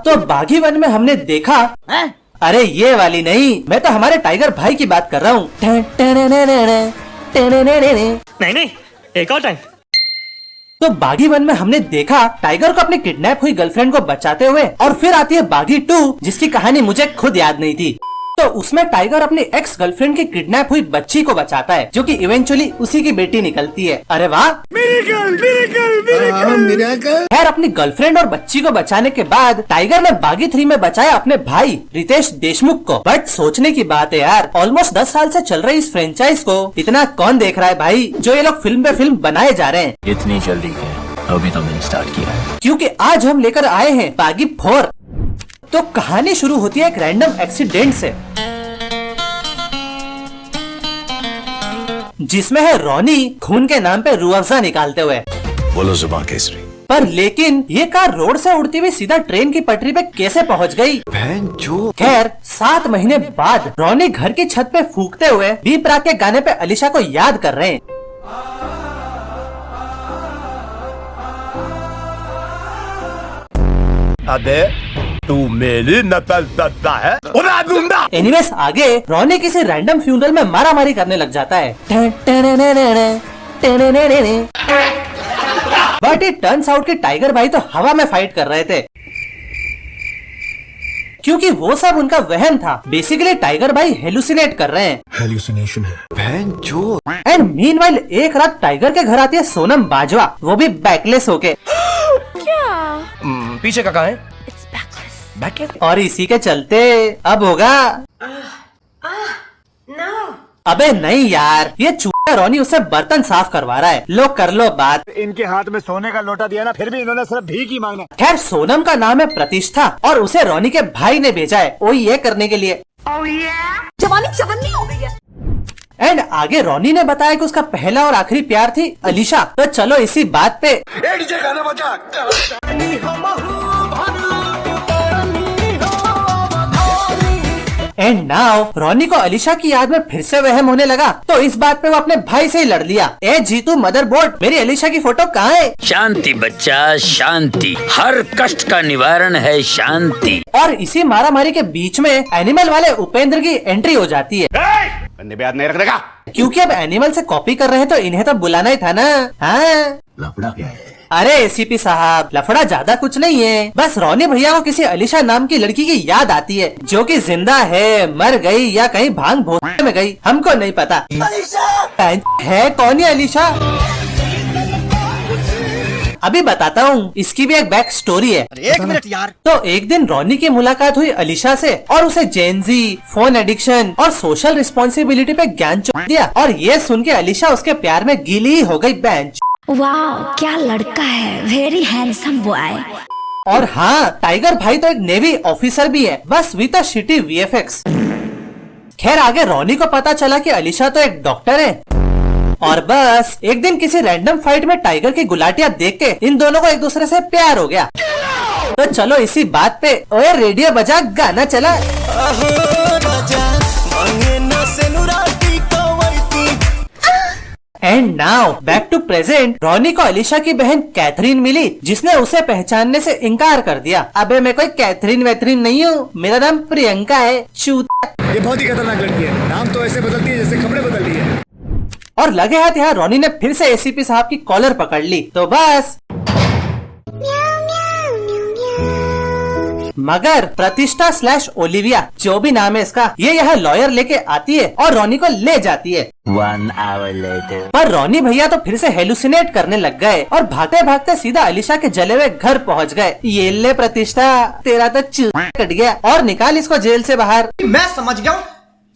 तो बागी वन में हमने देखा अरे ये वाली नहीं, मैं तो हमारे टाइगर भाई की बात कर रहा हूँ। नहीं, एक और टाइम। तो बागी वन में हमने देखा टाइगर को अपनी किडनैप हुई गर्लफ्रेंड को बचाते हुए, और फिर आती है बागी 2 जिसकी कहानी मुझे खुद याद नहीं थी। तो उसमें टाइगर अपनी एक्स गर्लफ्रेंड की किडनैप हुई बच्ची को बचाता है, जो कि इवेंचुअली उसी की बेटी निकलती है। अरे वाह, खैर अपनी गर्लफ्रेंड और बच्ची को बचाने के बाद टाइगर ने बागी 3 में बचाया अपने भाई रितेश देशमुख को। बट सोचने की बात है यार, ऑलमोस्ट 10 साल से चल रही इस फ्रेंचाइज को इतना कौन देख रहा है भाई, जो ये लोग फिल्म पे फिल्म बनाए जा रहे हैं। इतनी जल्दी है, अभी तो मैंने स्टार्ट किया है। क्योंकि आज हम लेकर आए हैं बागी 4। तो कहानी शुरू होती है एक रैंडम एक्सीडेंट से, जिसमें है रोनी खून के नाम पे रूह अफ़ज़ा निकालते हुए। बोलो जुबान केसरी। पर लेकिन ये कार रोड से उड़ती हुई सीधा ट्रेन की पटरी पे कैसे पहुंच गई? खैर 7 महीने बाद रोनी घर की छत पे फूंकते हुए बी प्राक के गाने पे अलीशा को याद कर रहे हैं। अबे तू मेरी नकल करता है, उड़ा दूंगा। एनीवेज आगे रोनी किसी रैंडम फ्यूनरल में मारा मारी करने लग जाता है। बट इट टर्न्स आउट कि टाइगर भाई तो हवा में फाइट कर रहे थे, क्योंकि वो सब उनका वहम था। बेसिकली टाइगर भाई हेलुसिनेट कर रहे हैं। हेलुसिनेशन है बहन जो। एंड मीनवाइल एक रात टाइगर के घर आती है सोनम बाजवा, वो भी बैकलेस होके। पीछे का कहाँ है? Backless. और इसी के चलते अब होगा अबे नहीं यार, ये चूहा रोनी उससे बर्तन साफ करवा रहा है। लो कर लो बात। इनके हाथ में सोने का लोटा दिया ना, फिर भी इन्होंने सिर्फ भीख ही मांगना। खैर सोनम का नाम है प्रतिष्ठा, और उसे रोनी के भाई ने भेजा है वो ये करने के लिए। जवानी चवन्नी हो गई है। एंड आगे रोनी ने बताया कि उसका पहला और आखिरी प्यार थी अलीशा। तो चलो इसी बात पे एंड नाउ रोनी को अलीशा की याद में फिर से वहम होने लगा, तो इस बात पे वो अपने भाई से ही लड़ लिया। ए जीतू मदरबोर्ड, मेरी अलीशा की फोटो कहाँ है? शांति बच्चा शांति, हर कष्ट का निवारण है शांति। और इसी मारामारी के बीच में एनिमल वाले उपेंद्र की एंट्री हो जाती है। बंदे पे हाथ नहीं रखने का। क्योंकि अब एनिमल से कॉपी कर रहे हैं तो इन्हें तो बुलाना ही था ना। हाँ लफड़ा क्या है? अरे एसीपी साहब, लफड़ा ज्यादा कुछ नहीं है, बस रोनी भैया को किसी अलीशा नाम की लड़की की याद आती है, जो कि जिंदा है, मर गई या कहीं भांग भोसले में गई, हमको नहीं पता। है कौन है अलीशा? अभी बताता हूँ, इसकी भी एक बैक स्टोरी है। 1 मिनट यार। तो एक दिन रोनी की मुलाकात हुई अलीशा से, और उसे जेनजी, फोन एडिक्शन और सोशल रिस्पॉन्सिबिलिटी पे ज्ञान चोट दिया, और ये सुन के अलीशा उसके प्यार में गीली हो गई। बेंच वाह क्या लड़का है, वेरी हैंडसम बॉय। और हाँ, टाइगर भाई तो एक नेवी ऑफिसर भी है, बस विद अ शिटी वीएफएक्स। खैर आगे रोनी को पता चला कि अलीशा तो एक डॉक्टर है, और बस एक दिन किसी रैंडम फाइट में टाइगर की गुलाटियां देख के इन दोनों को एक दूसरे से प्यार हो गया। तो चलो इसी बात पे ओए रेडियो बजा, गाना चला। And now back to present. Ronnie को अलीशा की बहन कैथरीन मिली, जिसने उसे पहचानने से इनकार कर दिया। अबे मैं कोई कैथरीन वैथरीन नहीं हूँ, मेरा नाम प्रियंका है। चूतिया। ये बहुत ही खतरनाक लड़की है, नाम तो ऐसे बदलती है जैसे कपड़े बदल रही है। और लगे हाथ यहाँ रोनी ने फिर से एसीपी साहब की कॉलर पकड़ ली। तो बस मगर प्रतिष्ठा / ओलिविया जो भी नाम है इसका, ये यहाँ लॉयर लेके आती है और रोनी को ले जाती है। 1 hour later. पर रोनी भैया तो फिर से हेलुसिनेट करने लग गए और भागते भागते सीधा अलीशा के जले हुए घर पहुँच गए। ये ले प्रतिष्ठा, तेरा तो चूहा कट गया, और निकाल इसको जेल से बाहर। मैं समझ गया हूँ,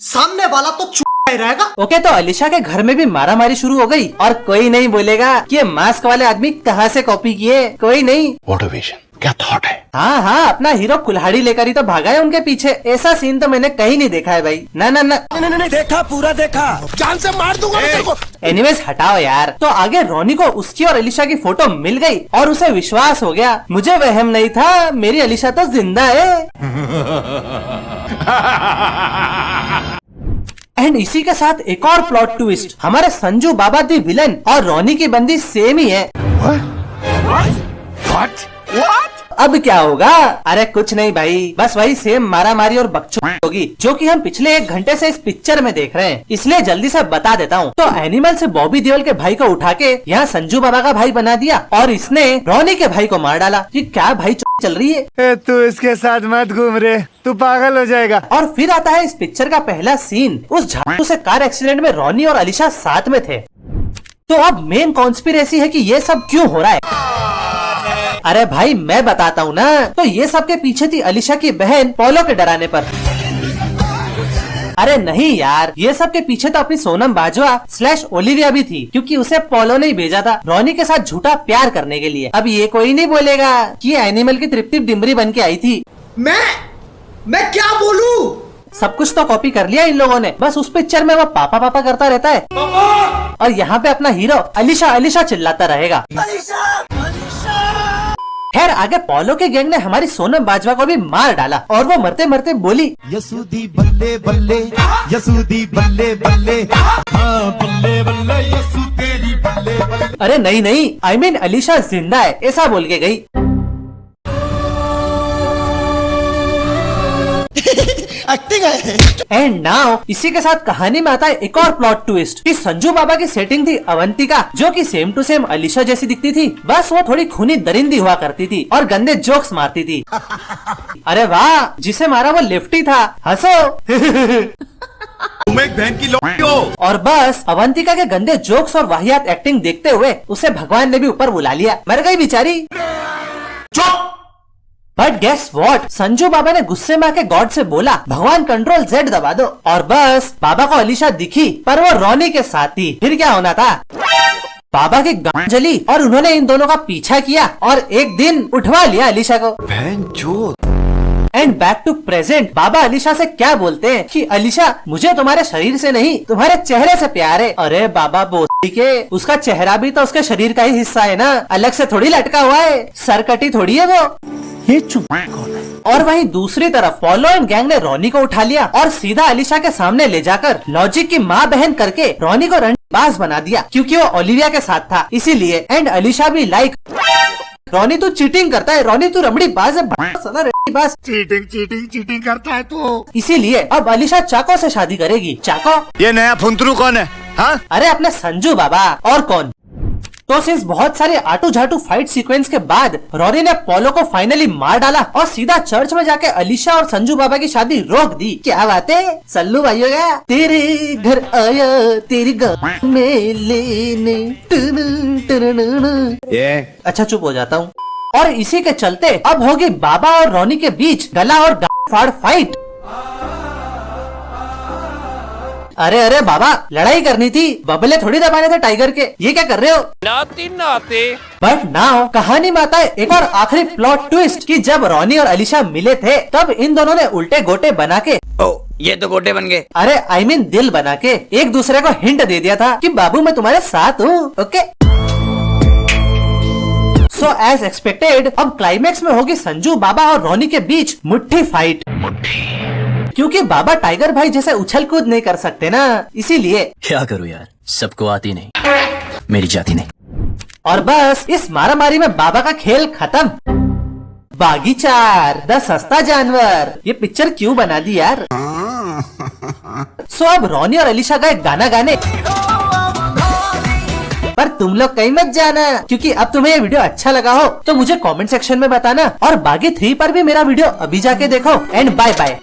सामने वाला तो चूहा ही रहेगा। ओके, तो अलीशा के घर में भी मारामारी शुरू हो गई, और कोई नहीं बोलेगा कि ये मास्क वाले आदमी कहाँ से कॉपी किए। कोई नहीं। मोटिवेशन क्या थॉट है? हाँ, अपना हीरो कुल्हाड़ी लेकर ही तो भागा है उनके पीछे। ऐसा सीन तो मैंने कहीं नहीं देखा है भाई। ना नहीं देखा, पूरा देखा, जान से मार दूंगा तेरे को। एनीवेज हटाओ यार। तो आगे रोनी को उसकी और अलीशा की फोटो मिल गई, और उसे विश्वास हो गया। मुझे वहम नहीं था, मेरी अलीशा तो जिंदा है। एंड इसी के साथ एक और प्लॉट ट्विस्ट, हमारे संजू बाबा दी विलन और रोनी की बंदी सेम ही है। अब क्या होगा? अरे कुछ नहीं भाई, बस वही सेम मारा मारी और बकचोद होगी जो कि हम पिछले 1 घंटे से इस पिक्चर में देख रहे हैं। इसलिए जल्दी से बता देता हूँ। तो एनिमल से बॉबी देओल के भाई को उठा के यहाँ संजू बाबा का भाई बना दिया और इसने रॉनी के भाई को मार डाला। ये क्या भाई चल रही है? तू इसके साथ मत घूम रे, तू पागल हो जाएगा। और फिर आता है इस पिक्चर का पहला सीन। उस झाड़ू से कार एक्सीडेंट में रॉनी और अलीशा साथ में थे। तो अब मेन कॉन्स्पिरेसी है कि ये सब क्यों हो रहा है। अरे भाई मैं बताता हूँ ना। तो ये सब के पीछे थी अलीशा की बहन पोलो के डराने पर। अरे नहीं यार, ये सब के पीछे तो अपनी सोनम बाजवा / ओलिविया भी थी, क्योंकि उसे पोलो ने ही भेजा था रॉनी के साथ झूठा प्यार करने के लिए। अब ये कोई नहीं बोलेगा कि ये एनिमल की तृप्ति डिमरी बन के आई थी। मैं क्या बोलूं? सब कुछ तो कॉपी कर लिया इन लोगों ने। बस उस पिक्चर में वो पापा पापा करता रहता है और यहाँ पे अपना हीरो अलीशा अलीशा चिल्लाता रहेगा। खैर आगे पोलो के गैंग ने हमारी सोनम बाजवा को भी मार डाला और वो मरते मरते बोली, यसूदी बल्ले बल्ले, यसूदी बल्ले बल्ले, हाँ बल्ले बल्ले, यसू तेरी बल्ले बल्ले। अरे नहीं नहीं, I mean अलीशा जिंदा है ऐसा बोल के गई। एंड नाउ इसी के साथ कहानी में आता है एक और प्लॉट ट्विस्ट कि संजू बाबा की सेटिंग थी अवंतिका, जो कि सेम टू सेम अलीशा जैसी दिखती थी। बस वो थोड़ी खूनी दरिंदी हुआ करती थी और गंदे जोक्स मारती थी। अरे वाह, जिसे मारा वो लेफ्टी था, हंसो। तुम एक बहन की लौंडी हो। और बस अवंतिका के गंदे जोक्स और वाहियात एक्टिंग देखते हुए उसे भगवान ने भी ऊपर बुला लिया। मर गई बेचारी। बट गेस व्हाट, संजू बाबा ने गुस्से में आके गॉड से बोला, भगवान Ctrl Z दबा दो। और बस बाबा को अलीशा दिखी, पर वो रॉनी के साथ थी। फिर क्या होना था? बाबा की गांड जली और उन्होंने इन दोनों का पीछा किया और एक दिन उठवा लिया अलीशा को। एंड बैक टू प्रेजेंट, बाबा अलीशा से क्या बोलते हैं कि अलीशा मुझे तुम्हारे शरीर से नहीं तुम्हारे चेहरे से प्यार है। अरे बाबा बोली के, उसका चेहरा भी तो उसके शरीर का ही हिस्सा है ना, अलग से थोड़ी लटका हुआ है, सरकटी थोड़ी है वो। ये चुप कौन है? और वहीं दूसरी तरफ पोलो एंड गैंग ने रॉनी को उठा लिया और सीधा अलीशा के सामने ले जाकर लॉजिक की माँ बहन करके रॉनी को रंडीबाज बना दिया, क्योंकि वो ओलिविया के साथ था इसीलिए। एंड अलीशा भी लाइक, रॉनी तू चीटिंग करता है, रॉनी तू रमड़ीबाज है, रमड़ीबाज, चीटिंग करता है तू। इसीलिए अब अलीशा चाको से शादी करेगी। चाको? ये नया फुंतरू कौन है? हाँ? अरे अपने संजू बाबा, और कौन। तो सिंस बहुत सारे आटू झाटू फाइट सीक्वेंस के बाद रॉनी ने पोलो को फाइनली मार डाला और सीधा चर्च में जाके अलीशा और संजू बाबा की शादी रोक दी। क्या बात है सल्लू भाई, हो गया तेरे घर आया तेरी गाँव में लेने। अच्छा चुप हो जाता हूँ। और इसी के चलते अब होगी बाबा और रॉनी के बीच गला और फाड़ फाइट। अरे अरे बाबा, लड़ाई करनी थी, बबले थोड़ी दबाने थे टाइगर के। ये क्या कर रहे हो? नाते। बट नाउ कहानी में आता है एक और आखिरी प्लॉट ट्विस्ट कि जब रॉनी और अलीशा मिले थे तब इन दोनों ने उल्टे गोटे बना के, ये तो गोटे बन गए। अरे I mean दिल बना के एक दूसरे को हिंट दे दिया था कि बाबू मैं तुम्हारे साथ हूँ। ओके, सो एज एक्सपेक्टेड अब क्लाइमेक्स में होगी संजू बाबा और रॉनी के बीच मुट्ठी फाइट। क्योंकि बाबा टाइगर भाई जैसे उछल कूद नहीं कर सकते ना, इसीलिए। क्या करूँ यार, सबको आती नहीं, मेरी जाती नहीं। और बस इस मारामारी में बाबा का खेल खत्म। बागीचार द सस्ता जानवर, ये पिक्चर क्यों बना दी यार। सो अब रॉनी और अलीशा का एक गाना गाने, पर तुम लोग कहीं मत जाना, क्योंकि अब तुम्हें ये वीडियो अच्छा लगा हो तो मुझे कमेंट सेक्शन में बताना। और बागी 3 पर भी मेरा वीडियो अभी जाके देखो। And bye bye.